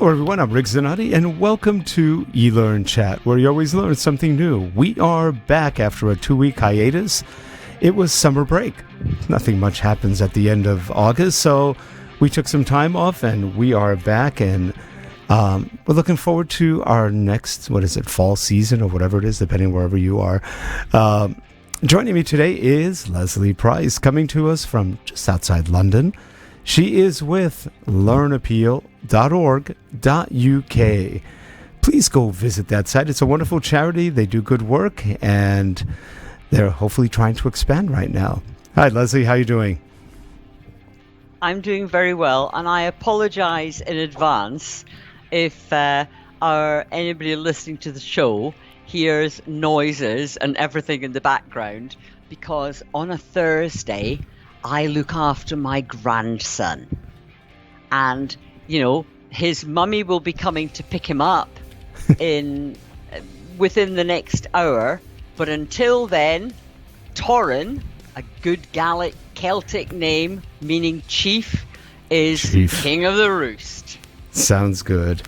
Hello everyone, I'm Rick Zanotti, and welcome to eLearnChat, where you always learn something new. We are back after a 2-week hiatus. It was summer break. Nothing much happens at the end of August, so we took some time off, and we are back, and we're looking forward to our next, fall season, or whatever it is, depending wherever you are. Joining me today is Leslie Price, coming to us from just outside London. She is with LearnAppeal.org.uk. Please go visit that site. It's a wonderful charity. They do good work, and they're hopefully trying to expand right now. Hi, Leslie. How are you doing? I'm doing very well, and I apologize in advance if anybody listening to the show hears noises and everything in the background, because on a Thursday, I look after my grandson, and his mummy will be coming to pick him up within the next hour. But until then, Torrin, a good Gaelic Celtic name meaning chief, is king of the roost. Sounds good.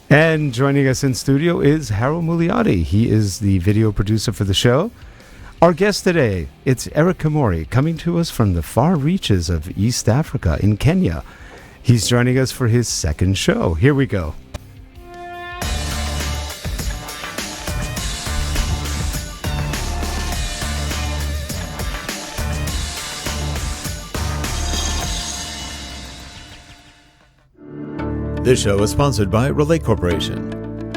And joining us in studio is Harold Muliati. He is the video producer for the show. Our guest today, it's Eric Kimori, coming to us from the far reaches of East Africa in Kenya. He's joining us for his second show. Here we go. This show is sponsored by Relay Corporation.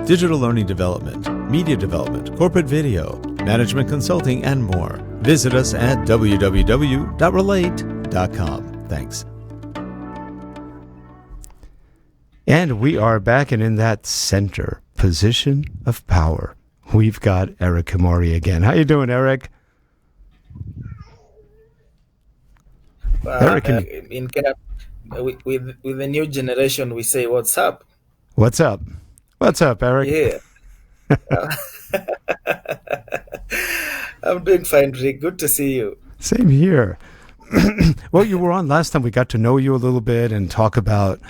Digital learning development, media development, corporate video, management consulting, and more. Visit us at www.relate.com. Thanks. And we are back, and in that center position of power, we've got Eric Kimori again. How you doing, Eric? Eric, in Kenya, with the new generation, we say, "What's up?" What's up? What's up, Eric? Yeah. I'm doing fine, Rick. Good to see you. Same here. Well, you were on last time. We got to know you a little bit and talk about,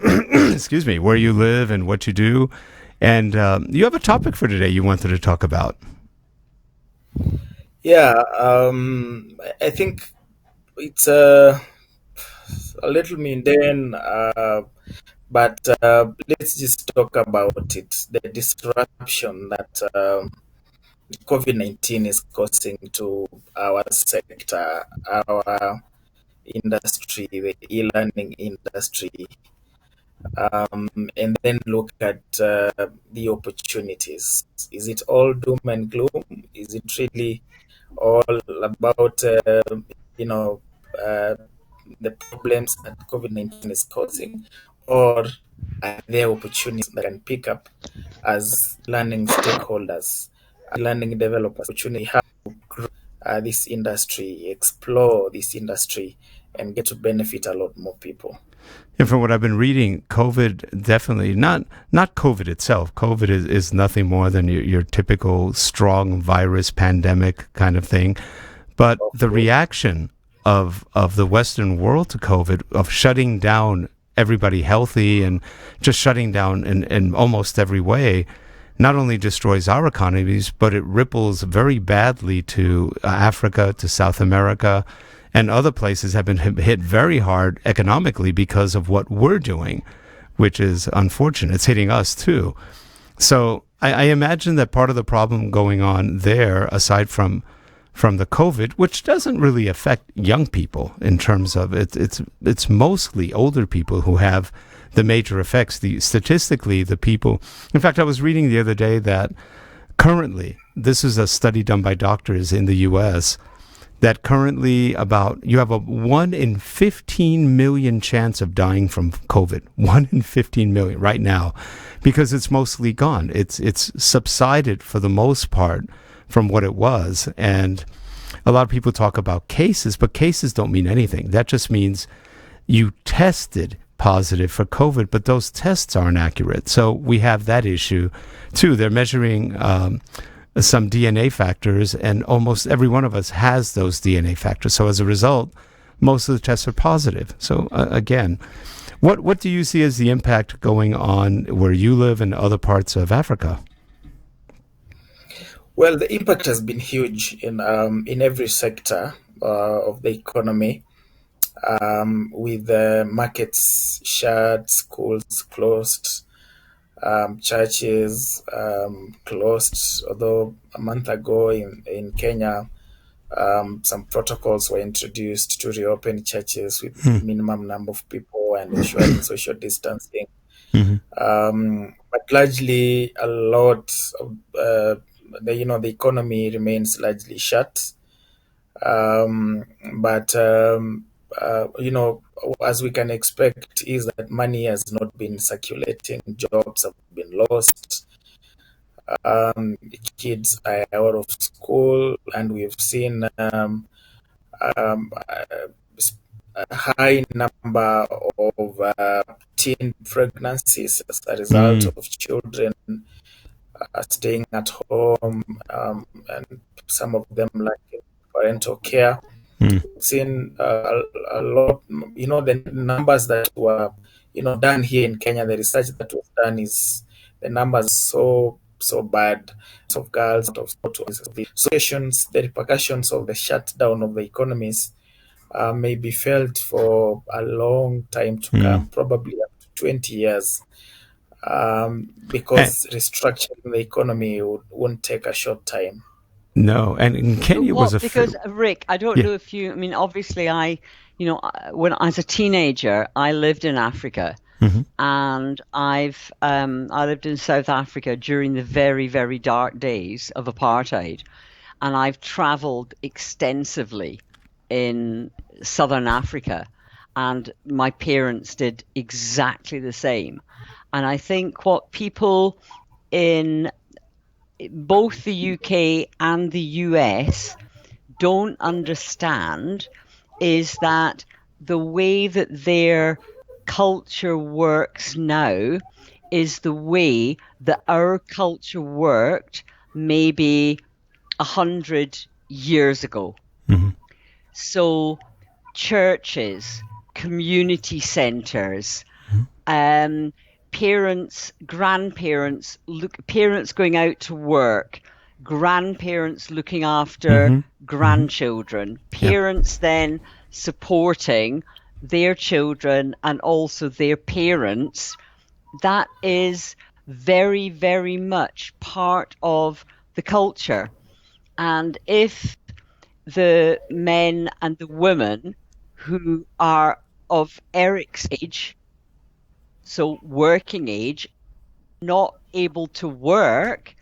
where you live and what you do. And you have a topic for today you wanted to talk about. Yeah, I think it's a little mundane, but let's just talk about it. The disruption that COVID-19 is causing to our sector, our industry, the e-learning industry, and then look at the opportunities. Is it all doom and gloom? Is it really all about, the problems that COVID-19 is causing? Or are there opportunities that can pick up as learning stakeholders, learning developers, opportunity how to grow this industry, explore this industry, and get to benefit a lot more people? And from what I've been reading, COVID definitely, not COVID itself. COVID is nothing more than your typical strong virus pandemic kind of thing. But the reaction of the Western world to COVID, of shutting down everybody healthy and just shutting down in almost every way, not only destroys our economies, but it ripples very badly to Africa, to South America, and other places have been hit very hard economically because of what we're doing, which is unfortunate. It's hitting us too. So I imagine that part of the problem going on there, aside from the COVID, which doesn't really affect young people in terms of it's mostly older people who have the major effects. Statistically, the people. In fact, I was reading the other day that currently, this is a study done by doctors in the U.S., that currently you have a 1 in 15 million chance of dying from COVID. 1 in 15 million right now, because it's mostly gone. It's subsided for the most part from what it was. And a lot of people talk about cases, but cases don't mean anything. That just means you tested positive for COVID, but those tests aren't accurate. So we have that issue too. They're measuring some DNA factors, and almost every one of us has those DNA factors. So as a result, most of the tests are positive. So again, What do you see as the impact going on where you live and other parts of Africa? Well, the impact has been huge in every sector of the economy, with markets shut, schools closed, churches closed. Although a month ago in Kenya, some protocols were introduced to reopen churches with minimum number of people and ensuring social distancing. But largely, a lot of the economy remains largely shut. But as we can expect, is that money has not been circulating, jobs have been lost, kids are out of school, and we've seen um, a high number of teen pregnancies as a result of children staying at home, and some of them lacking parental care. Seen a lot, the numbers that were, done here in Kenya, the research that was done is the numbers so bad of girls out of school. The repercussions of the shutdown of the economies may be felt for a long time to come, probably up to 20 years, because restructuring the economy won't take a short time. No, and Kenya was because Rick, I don't know if you. I mean, obviously, when as a teenager, I lived in Africa, and I lived in South Africa during the very, very dark days of apartheid, and I've travelled extensively in Southern Africa, and my parents did exactly the same. And I think what people in both the UK and the US don't understand is that the way that their culture works now is the way that our culture worked maybe 100 years ago. So churches, community centres, parents, grandparents, parents going out to work, grandparents looking after grandchildren, parents then supporting their children and also their parents. That is very, very much part of the culture. And if the men and the women who are of Eric's age, so working age, not able to work,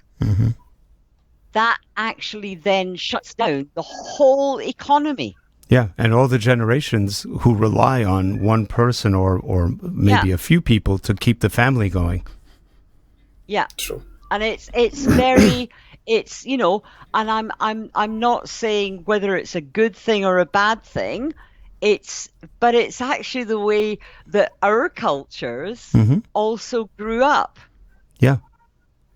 that actually then shuts down the whole economy. Yeah, and all the generations who rely on one person or maybe a few people to keep the family going. Yeah, True. And it's very, it's, and I'm not saying whether it's a good thing or a bad thing. But it's actually the way that our cultures also grew up. Yeah.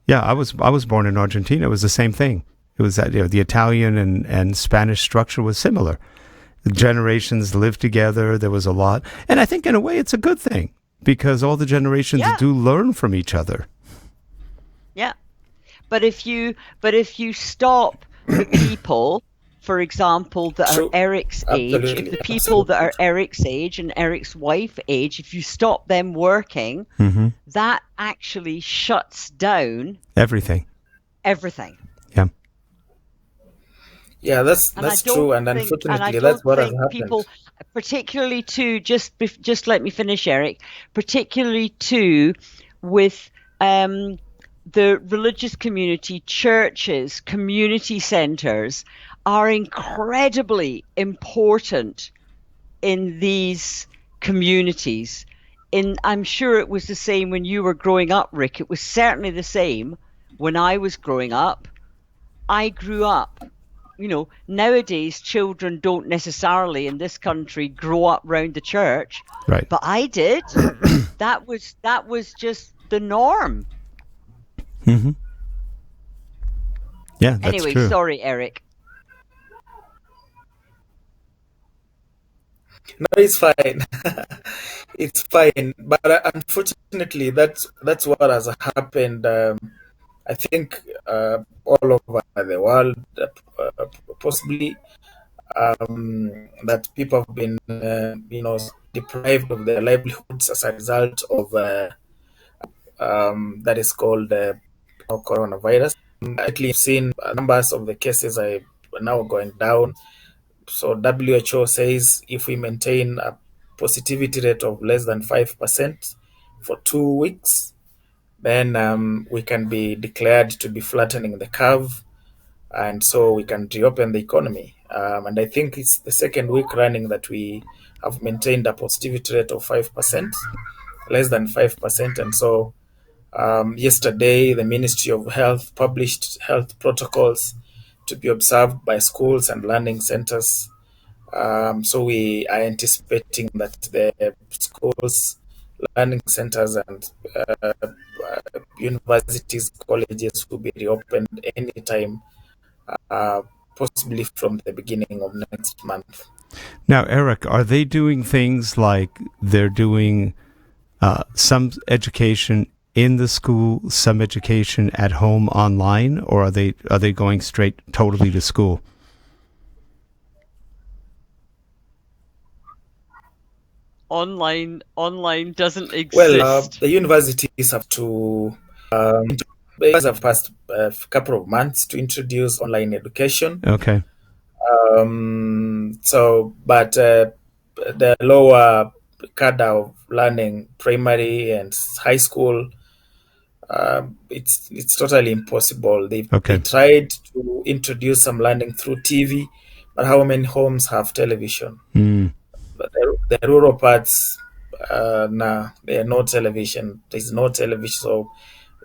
I was born in Argentina. It was the same thing. It was that the Italian and Spanish structure was similar. The generations lived together. There was a lot, and I think in a way it's a good thing because all the generations do learn from each other. Yeah, but if you stop the people, for example, that are Eric's age, if the people that are Eric's age and Eric's wife age, if you stop them working, that actually shuts down everything. Yeah. Yeah, that's true, and unfortunately, that's what has happened. People, particularly too, just let me finish, Eric. Particularly too, with the religious community, churches, community centres are incredibly important in these communities. I'm sure it was the same when you were growing up, Rick. It was certainly the same when I was growing up. I grew up, nowadays children don't necessarily in this country grow up round the church. Right. But I did. That was just the norm. Yeah, that's anyway, true. Sorry, Eric. No, it's fine. it's fine, but unfortunately, that's what has happened. I think all over the world, possibly that people have been, deprived of their livelihoods as a result of that is called coronavirus. Actually, I've seen numbers of the cases are now going down. So WHO says if we maintain a positivity rate of less than 5% for 2 weeks, then we can be declared to be flattening the curve, and so we can reopen the economy. And I think it's the second week running that we have maintained a positivity rate of 5%, less than 5%. And so yesterday, the Ministry of Health published health protocols to be observed by schools and learning centers. So we are anticipating that the schools, learning centers, and universities, colleges will be reopened anytime, possibly from the beginning of next month. Now, Eric, are they doing things like they're doing some education in the school, some education at home online, or are they going straight totally to school? Online doesn't exist. Well, the universities have to. They have passed a couple of months to introduce online education. Okay. But the lower cadre of learning, primary and high school, it's totally impossible. They tried to introduce some learning through TV, but how many homes have television? But the rural parts, there are no television. There's no television, so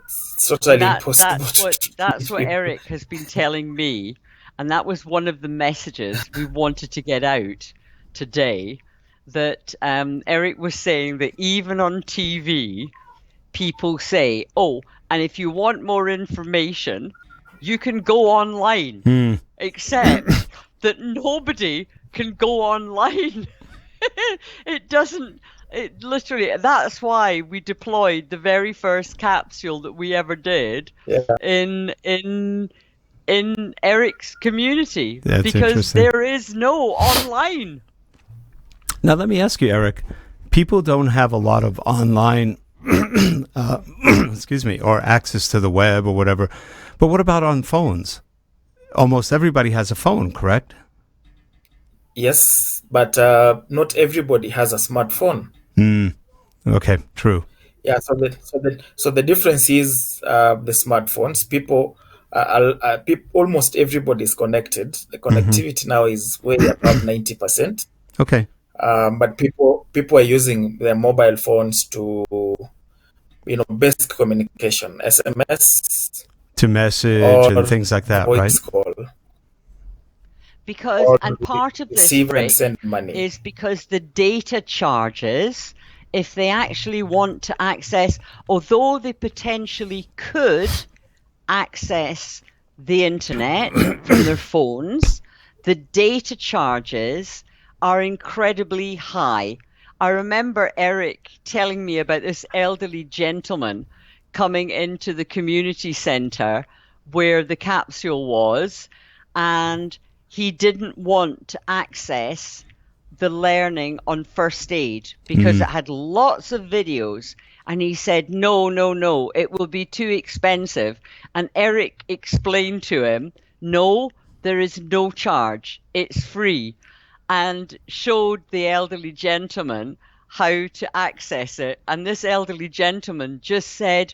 it's totally impossible. That's what Eric has been telling me, and that was one of the messages we wanted to get out today. That Eric was saying that even on TV, people say, "Oh, and if you want more information, you can go online." Except that nobody can go online. It literally, that's why we deployed the very first capsule that we ever did in Eric's community. That's because there is no online. Now, let me ask you, Eric, people don't have a lot of online, excuse me, or access to the web or whatever, but what about on phones? Almost everybody has a phone, correct? Yes, but not everybody has a smartphone. Okay, true. Yeah, so the difference is the smartphones. People, almost everybody is connected. The connectivity now is way above 90%. Okay. But people are using their mobile phones to, basic communication, SMS, to message and things like that, voice right? Call. Because, and part of this, Rick, is because the data charges, if they actually want to access, although they potentially could access the internet from their phones, the data charges are incredibly high. I remember Eric telling me about this elderly gentleman coming into the community centre where the capsule was, and he didn't want to access the learning on first aid because it had lots of videos. And he said, no, it will be too expensive. And Eric explained to him, no, there is no charge. It's free. And showed the elderly gentleman how to access it. And this elderly gentleman just said,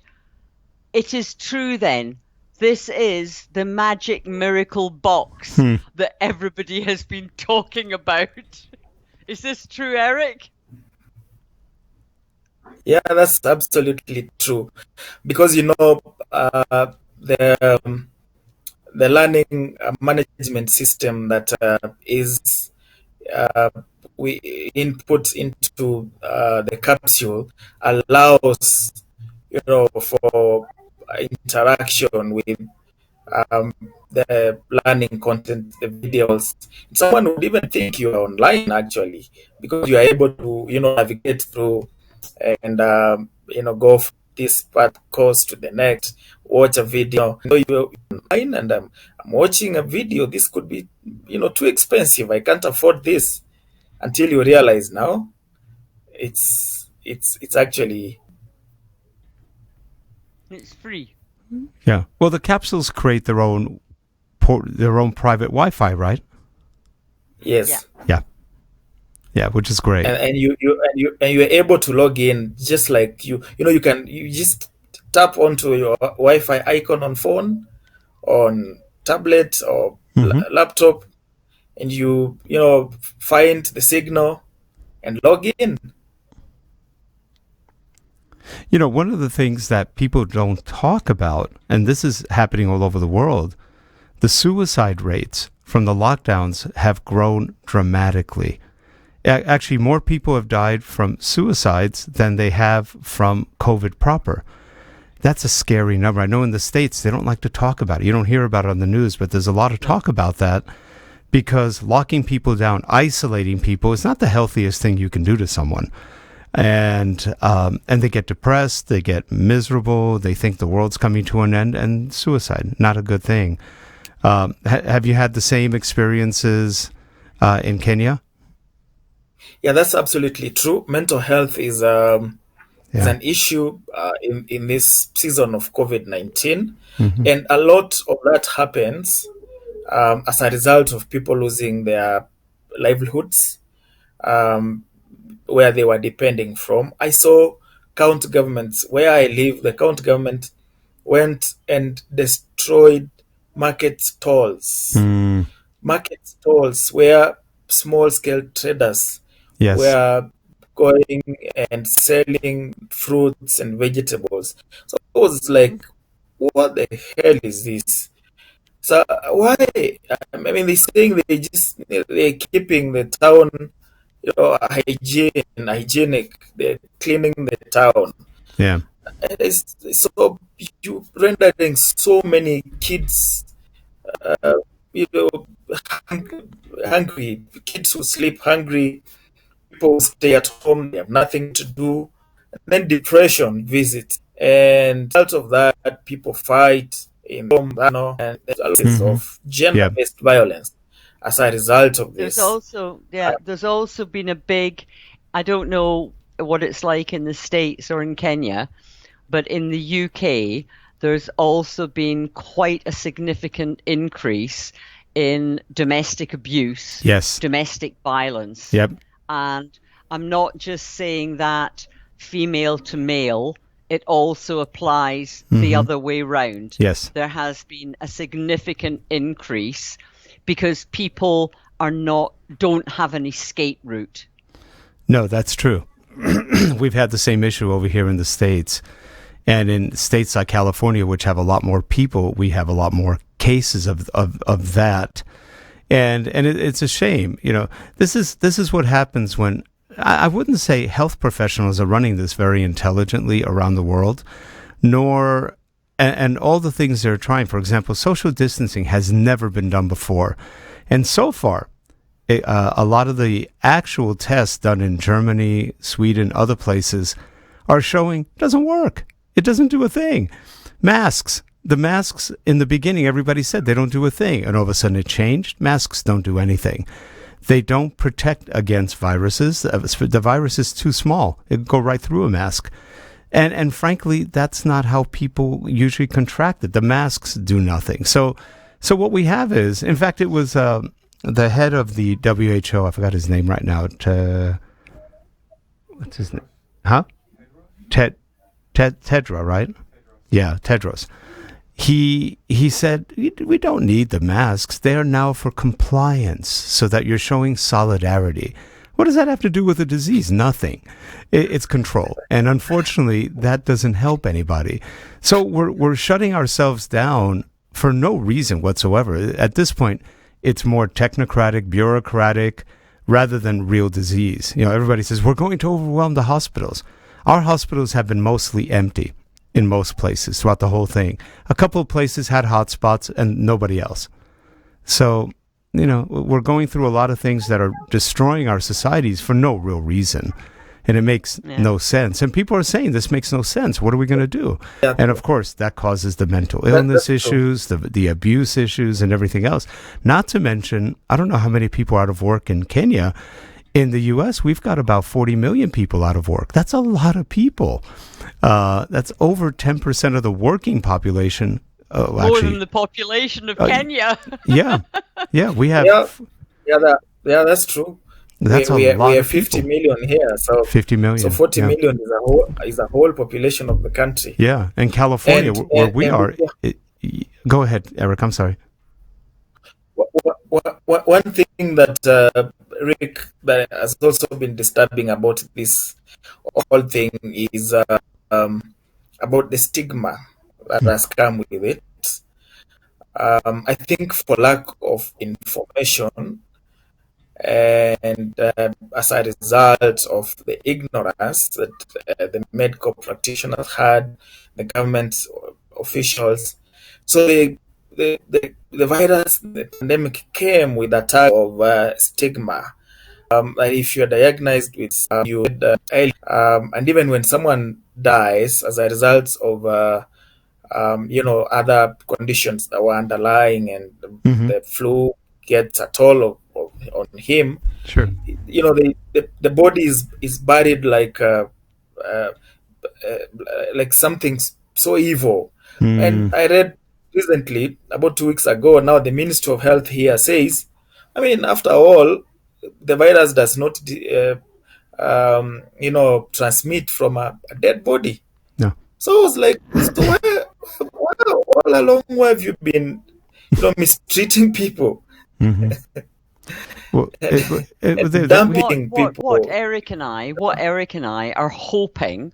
it is true then. This is the magic miracle box that everybody has been talking about. Is this true, Eric? Yeah, that's absolutely true. Because, the learning management system that is we input into the capsule allows, for interaction with the learning content, the videos. Someone would even think you are online actually, because you are able to, navigate through and go from this part course to the next, watch a video. You're online and I'm watching a video. This could be, too expensive. I can't afford this, until you realize now it's actually It's free. Yeah. Well, the capsules create their own private Wi-Fi, right? yes. Yeah. Yeah, which is great. And you're able to log in, just like you just tap onto your Wi-Fi icon on phone, on tablet or laptop, and you find the signal and log in. One of the things that people don't talk about, and this is happening all over the world, the suicide rates from the lockdowns have grown dramatically. Actually, more people have died from suicides than they have from COVID proper. That's a scary number. I know in the States, they don't like to talk about it. You don't hear about it on the news, but there's a lot of talk about that, because locking people down, isolating people is not the healthiest thing you can do to someone. And they get depressed, they get miserable, they think the world's coming to an end, and suicide, not a good thing. Have you had the same experiences in Kenya? Yeah, that's absolutely true. Mental health is an issue in this season of COVID-19. And a lot of that happens as a result of people losing their livelihoods, where they were depending from. I saw county governments where I live. The county government went and destroyed market stalls where small scale traders Yes. were going and selling fruits and vegetables. So it was like, what the hell is this? So why? I mean, they're saying they're keeping the town, hygienic. They're cleaning the town. Yeah. So you rendering so many kids, uh, you know, hungry. Kids who sleep hungry. People stay at home. They have nothing to do. And then depression visits, and out of that, people fight in home, and there's a lot of gender-based violence as a result of this. There's also been a big, I don't know what it's like in the States or in Kenya, but in the UK, there's also been quite a significant increase in domestic abuse, domestic violence. Yep. And I'm not just saying that female to male, it also applies the other way round. Yes. There has been a significant increase because people don't have an escape route. No, that's true. We've had the same issue over here in the States. And in states like California, which have a lot more people, we have a lot more cases of that. And it's a shame. This is what happens when, I wouldn't say health professionals are running this very intelligently around the world, and all the things they're trying. For example, social distancing has never been done before. And so far, a lot of the actual tests done in Germany, Sweden, other places are showing it doesn't work. It doesn't do a thing. The masks in the beginning, everybody said they don't do a thing. And all of a sudden it changed. Masks don't do anything. They don't protect against viruses. The virus is too small. It can go right through a mask. And frankly, that's not how people usually contract it. The masks do nothing. So what we have is, in fact, it was the head of the WHO. I forgot his name right now. What's his name? Huh? Tedros, right? Yeah, Tedros. He said, we don't need the masks. They are now for compliance, so that you're showing solidarity. What does that have to do with the disease? Nothing. It's control. And unfortunately, that doesn't help anybody. So we're shutting ourselves down for no reason whatsoever. At this point, it's more technocratic, bureaucratic, rather than real disease. Everybody says, we're going to overwhelm the hospitals. Our hospitals have been mostly empty. in most places throughout the whole thing. A couple of places had hotspots and nobody else. So, we're going through a lot of things that are destroying our societies for no real reason. And it makes no sense. And people are saying this makes no sense. What are we going to do? Yeah. And of course, that causes the mental illness issues, the abuse issues, and everything else. Not to mention, I don't know how many people are out of work in Kenya. In the U.S., we've got about 40 million people out of work. That's a lot of people. That's over 10% of the working population. More than the population of Kenya. Yeah, we have. That's true. That's we a lot we of have 50 people. million here, so 50 million. So 40 million is a whole population of the country. Yeah, and California, where we are. Go ahead, Eric. I'm sorry. One thing that Rick, that has also been disturbing about this whole thing is about the stigma that has come with it. I think for lack of information and as a result of the ignorance that the medical practitioners had, the government officials, so the virus, the pandemic came with a tag of stigma. If you're diagnosed with and even when someone dies as a result of other conditions that were underlying, and the flu gets a toll on him. Sure. The body is buried like something so evil. And I read recently, about 2 weeks ago, now the Ministry of Health here says, after all, the virus does not transmit from a dead body. No. So I was like, so why all along why have you been mistreating people? Well, dumping people. What Eric and I are hoping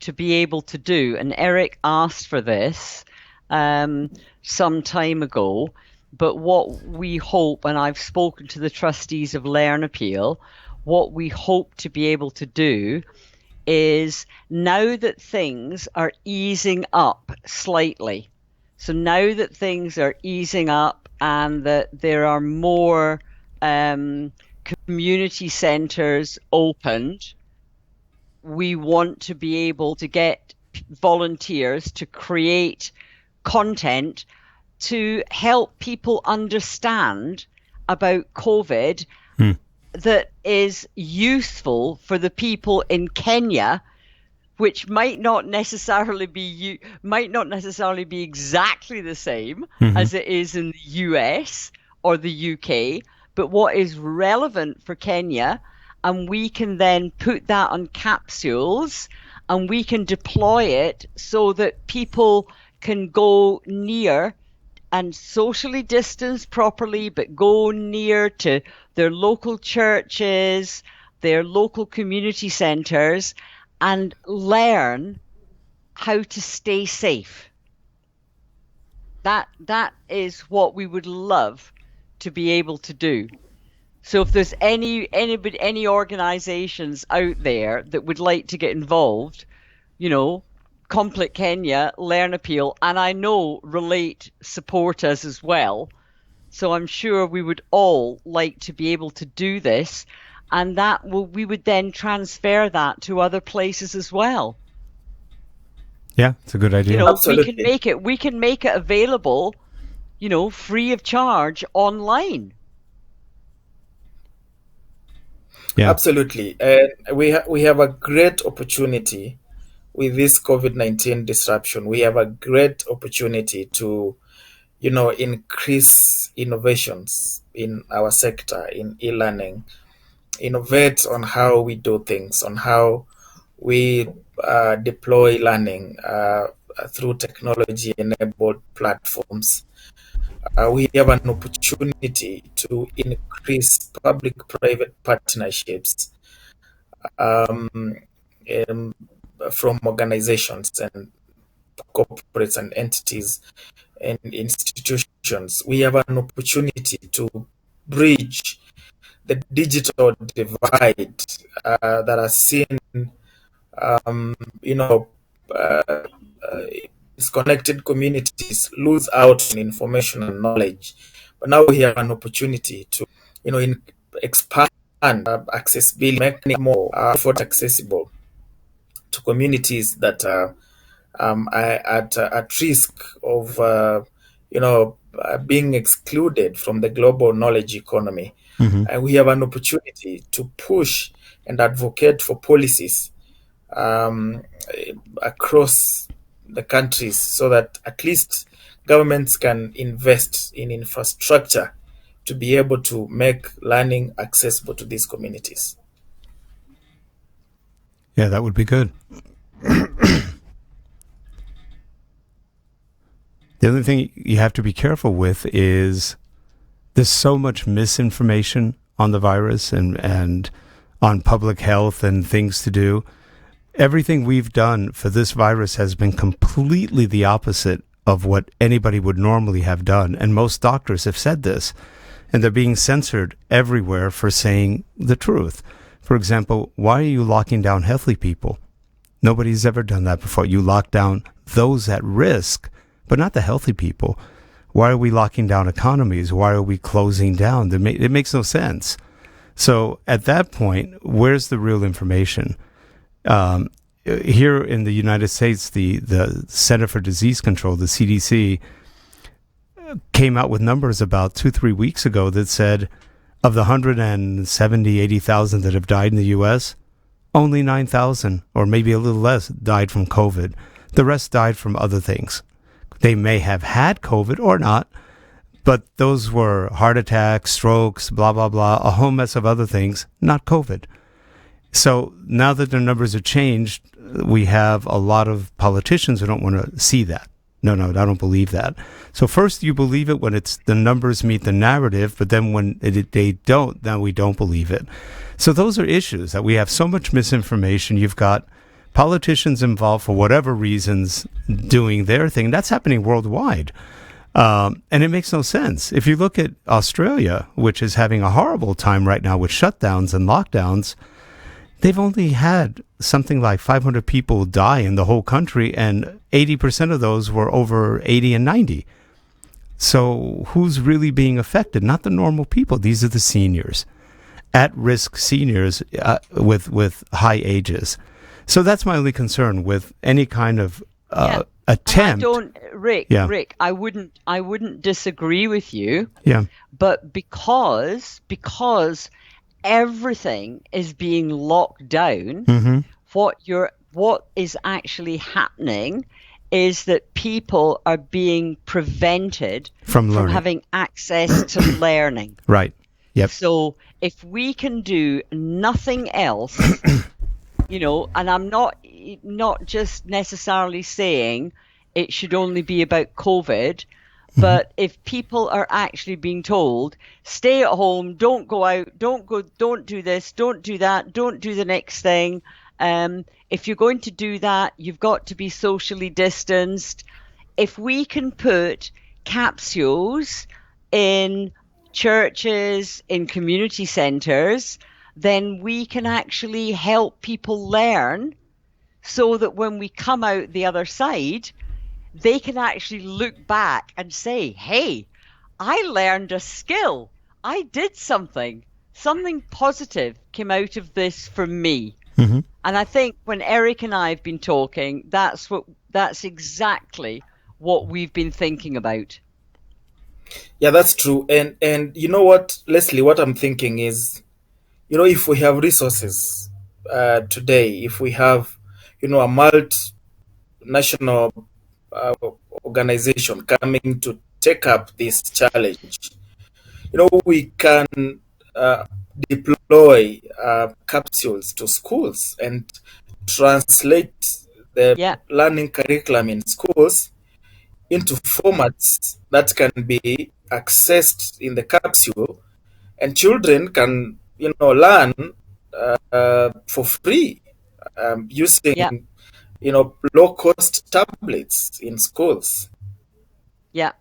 to be able to do, and Eric asked for this some time ago, but what we hope, and I've spoken to the trustees of LearnAppeal, what we hope to be able to do is, now that things are easing up slightly, so now that things are easing up and that there are more community centres opened, we want to be able to get volunteers to create content to help people understand about COVID that is useful for the people in Kenya, which might not necessarily be exactly the same as it is in the US or the UK, but what is relevant for Kenya, and we can then put that on capsules and we can deploy it so that people can go near and socially distance properly, but go near to their local churches, their local community centres, and learn how to stay safe. That is what we would love to be able to do. So if there's any organisations out there that would like to get involved, Complitkenya, LearnAppeal, and I know Relate support us as well. So I'm sure we would all like to be able to do this, and we would then transfer that to other places as well. Yeah, it's a good idea. Absolutely. We can make it available, free of charge online. Yeah. Absolutely. And we have a great opportunity with this COVID-19 disruption. We have a great opportunity to, increase innovations in our sector, in e-learning, innovate on how we do things, on how we deploy learning through technology-enabled platforms. We have an opportunity to increase public-private partnerships from organizations and corporates and entities and institutions. We have an opportunity to bridge the digital divide that has seen, disconnected communities lose out on information and knowledge. But now we have an opportunity to, expand accessibility, make more effort accessible to communities that are at risk of, being excluded from the global knowledge economy. And we have an opportunity to push and advocate for policies across the countries so that at least governments can invest in infrastructure to be able to make learning accessible to these communities. Yeah, that would be good. The only thing you have to be careful with is there's so much misinformation on the virus and on public health and things to do. Everything we've done for this virus has been completely the opposite of what anybody would normally have done. And most doctors have said this. And they're being censored everywhere for saying the truth. For example, why are you locking down healthy people? Nobody's ever done that before. You lock down those at risk, but not the healthy people. Why are we locking down economies? Why are we closing down? It makes no sense. So at that point, where's the real information? Here in the United States, the Center for Disease Control, the CDC, came out with numbers about 2-3 weeks ago that said of the 170,000-80,000 that have died in the U.S., only 9,000 or maybe a little less died from COVID. The rest died from other things. They may have had COVID or not, but those were heart attacks, strokes, blah, blah, blah, a whole mess of other things, not COVID. So now that the numbers are changed, we have a lot of politicians who don't want to see that. No, I don't believe that. So first you believe it when the numbers meet the narrative, but then when they don't, then we don't believe it. So those are issues that we have so much misinformation. You've got politicians involved for whatever reasons doing their thing. That's happening worldwide. And it makes no sense. If you look at Australia, which is having a horrible time right now with shutdowns and lockdowns, they've only had something like 500 people die in the whole country, and 80% of those were over 80 and 90. So who's really being affected? Not the normal people. These are the seniors, at-risk seniors with high ages. So that's my only concern with any kind of attempt. Rick, I wouldn't disagree with you. Yeah. But because everything is being locked down, what is actually happening is that people are being prevented from having access to learning. Right. Yep. So if we can do nothing else, and I'm not just necessarily saying it should only be about COVID, but if people are actually being told, stay at home, don't go out, don't do this, don't do that, don't do the next thing. If you're going to do that, you've got to be socially distanced. If we can put capsules in churches, in community centres, then we can actually help people learn so that when we come out the other side, they can actually look back and say, hey, I learned a skill. I did something positive came out of this for me. And I think when Eric and I have been talking, that's exactly what we've been thinking about. Yeah, that's true. And you know what, Leslie, what I'm thinking is, if we have resources today, if we have, a multinational organization coming to take up this challenge, we can deploy capsules to schools and translate the learning curriculum in schools into formats that can be accessed in the capsule, and children can learn for free using low cost tablets in schools. Yeah,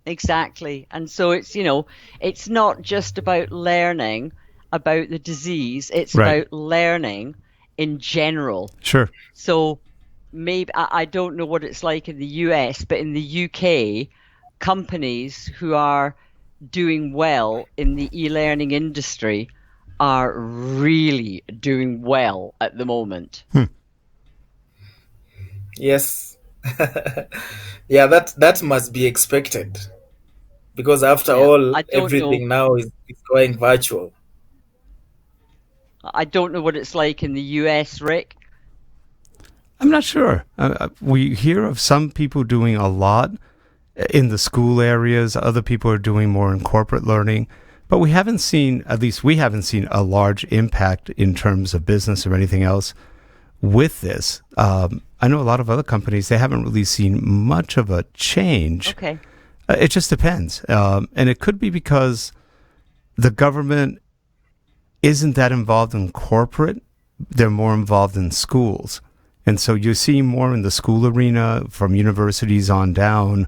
exactly. And so it's not just about learning about the disease, it's about learning in general. Sure. So maybe I don't know what it's like in the US, but in the UK, companies who are doing well in the e-learning industry are really doing well at the moment. Yes. Yeah, that must be expected because after Yeah, all, I don't know. everything now is going virtual. I don't know what it's like in the US, Rick. I'm not sure. We hear of some people doing a lot in the school areas. Other people are doing more in corporate learning. But we haven't seen, at least we haven't seen a large impact in terms of business or anything else with this. I know a lot of other companies, they haven't really seen much of a change. Okay. It just depends. And it could be because the government isn't that involved in corporate. They're more involved in schools. And so you see more in the school arena from universities on down.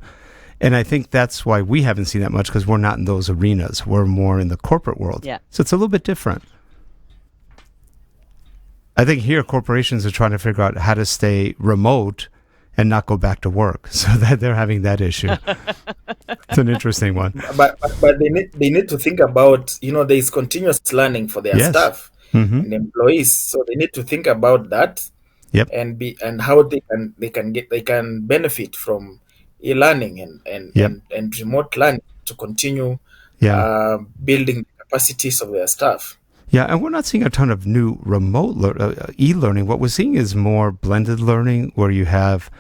And I think that's why we haven't seen that much, because we're not in those arenas. We're more in the corporate world. Yeah. So it's a little bit different. I think here corporations are trying to figure out how to stay remote and not go back to work. So that they're having that issue. It's an interesting one. But they need to think about, there is continuous learning for their Yes. staff and employees. So they need to think about that. Yep. And how they can benefit from e-learning and remote learning to continue Yeah. building the capacities of their staff. Yeah, and we're not seeing a ton of new remote e-learning. What we're seeing is more blended learning, where you have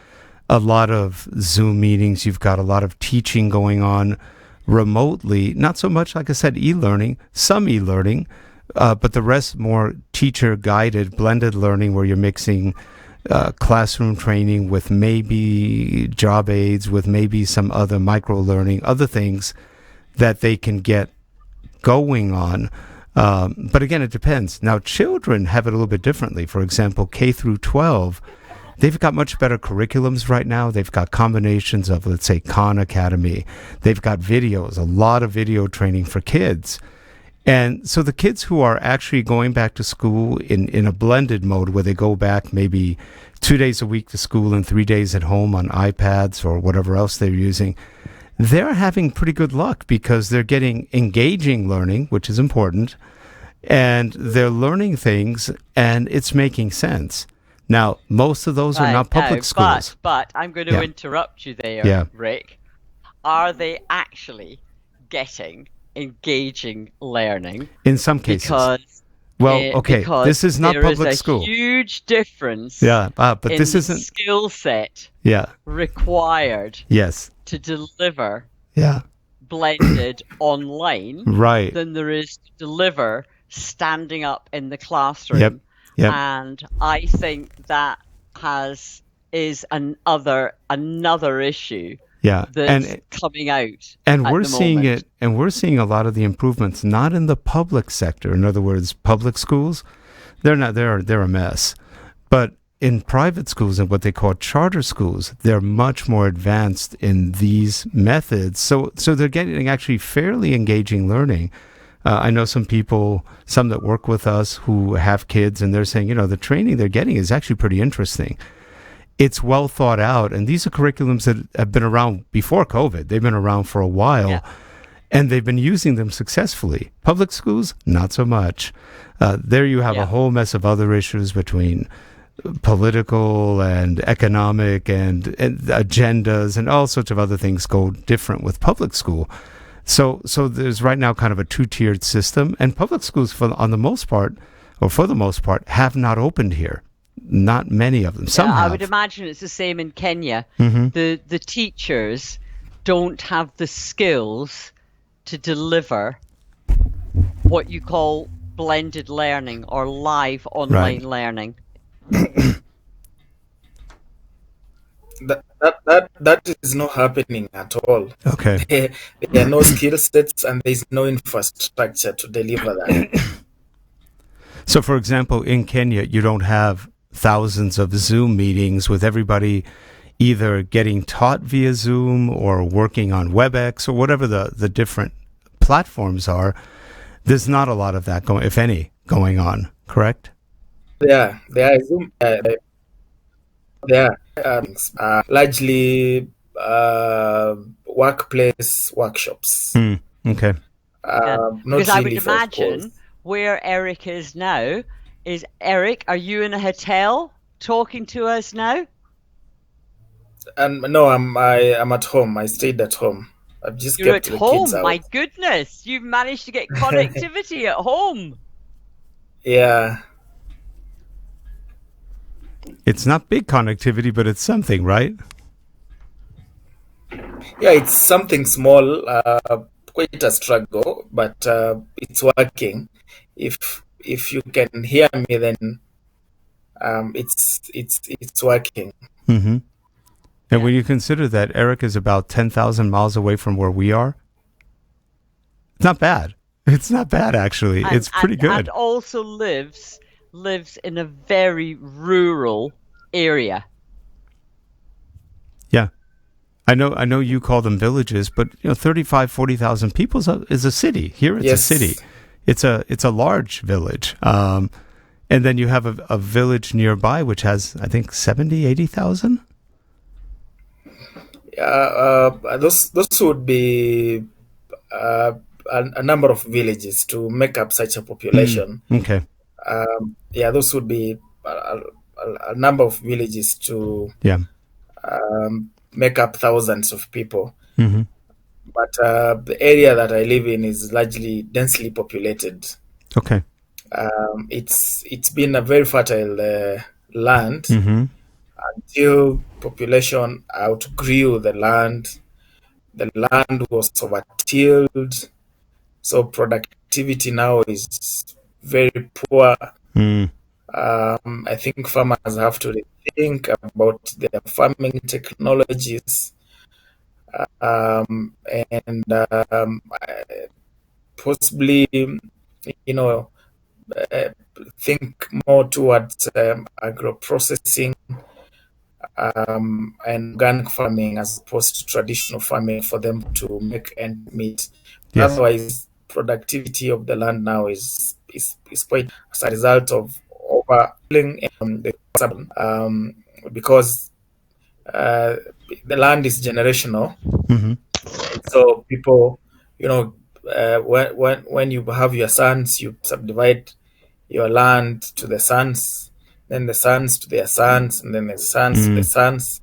a lot of Zoom meetings, you've got a lot of teaching going on remotely. Not so much, like I said, e-learning, some e-learning, but the rest more teacher-guided blended learning, where you're mixing classroom training with maybe job aids, with maybe some other micro-learning, other things that they can get going on. But again, it depends. Now, children have it a little bit differently. For example, K through 12, they've got much better curriculums right now. They've got combinations of, let's say, Khan Academy. They've got videos, a lot of video training for kids. And so the kids who are actually going back to school in a blended mode, where they go back maybe 2 days a week to school and 3 days at home on iPads or whatever else they're using, they're having pretty good luck, because they're getting engaging learning, which is important, and they're learning things, and it's making sense. Now, most of those are not public schools. But I'm going to interrupt you there, Rick. Are they actually getting engaging learning? In some cases. Because this is not public school. There is a huge difference but in this the isn't skill set required Yes. to deliver Yeah. blended online Right. than there is to deliver standing up in the classroom. Yep. And I think that is another issue that's coming out. And at we're the seeing moment. it, and we're seeing a lot of the improvements not in the public sector. In other words, public schools, they're a mess. But in private schools and what they call charter schools, they're much more advanced in these methods. So they're getting actually fairly engaging learning. I know some that work with us who have kids, and they're saying, the training they're getting is actually pretty interesting. It's well thought out, and these are curriculums that have been around before COVID. They've been around for a while, and they've been using them successfully. Public schools, not so much. There you have a whole mess of other issues between political and economic and agendas, and all sorts of other things go different with public school. So there's right now kind of a two-tiered system, and public schools, for the most part, have not opened here. Not many of them. Some have. I would imagine it's the same in Kenya. Mm-hmm. The teachers don't have the skills to deliver what you call blended learning or live online learning. That is not happening at all. Okay. There are no skill sets, and there is no infrastructure to deliver that. So, for example, in Kenya, you don't have thousands of Zoom meetings with everybody either getting taught via Zoom or working on WebEx or whatever the different platforms are. There's not a lot of that going, if any, going on, correct? Yeah, there are Zoom. there largely workplace workshops. Okay. Not Because I would really for imagine schools. where Eric is now is, Eric, are you in a hotel talking to us now? And no, I'm at home. I stayed at home. I've just You're at kept the kids home. out. My goodness, you've managed to get connectivity at home. Yeah. It's not big connectivity, but it's something, right? Yeah, it's something small, quite a struggle, but it's working. If you can hear me, then it's working. Mm-hmm. And Yeah. when you consider that Eric is about 10,000 miles away from where we are, it's not bad. It's not bad, actually. It's pretty good. And also lives in a very rural area. Yeah. I know you call them villages, but 35, 40,000 people is a city. Here it's a Yes. city. It's a large village. And then you have a village nearby which has, I think, 70, 80,000. Those would be a number of villages to make up such a population. Okay. Yeah, those would be a number of villages to Yeah. make up thousands of people. Mm-hmm. But the area that I live in is largely densely populated. Okay. It's been a very fertile land Mm-hmm. until population outgrew the land. The land was overtilled, so productivity now is very poor. Mm. I think farmers have to rethink about their farming technologies, and possibly, you know, think more towards agro-processing and organic farming as opposed to traditional farming for them to make ends meet. Yes. Otherwise, productivity of the land now is quite as a result of overtilling because the land is generational. Mm-hmm. So people, when you have your sons, you subdivide your land to the sons, then the sons to their sons, and then the sons to the sons.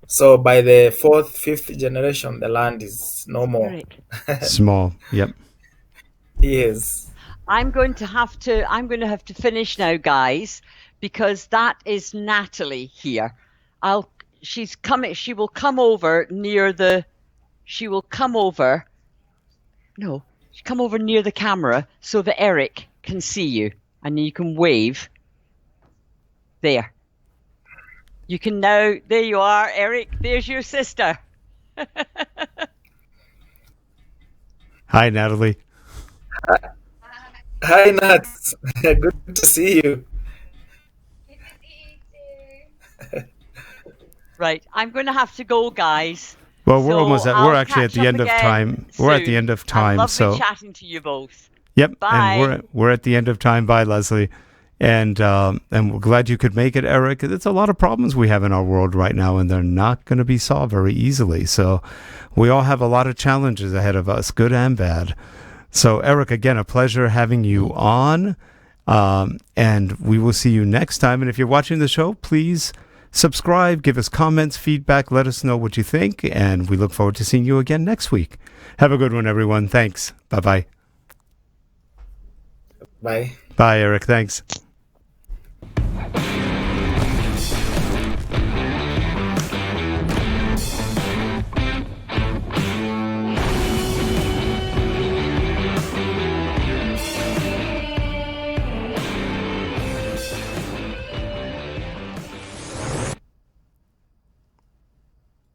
So by the fourth, fifth generation, the land is no more. Eric, Small. Yep. Yes. I'm going to have to finish now, guys, because that is Natalie here. She's coming. She will come over near the camera so that Eric can see you and you can wave. There. You can now. There you are, Eric. There's your sister. Hi, Natalie. Hi, Nat. Good to see you. Right. I'm going to have to go, guys. Well, we're So almost at. I'll We're actually at catch the up end of again time. We're at the soon. end of And time. lovely So chatting to you both. yep. Bye. And we're at the end of time. Bye, Leslie. And we're glad you could make it, Eric. It's a lot of problems we have in our world right now, and they're not going to be solved very easily. So we all have a lot of challenges ahead of us, good and bad. So, Eric, again, a pleasure having you on. And we will see you next time. And if you're watching the show, please subscribe, give us comments, feedback, let us know what you think. And we look forward to seeing you again next week. Have a good one, everyone. Thanks. Bye-bye. Bye. Bye, Eric. Thanks.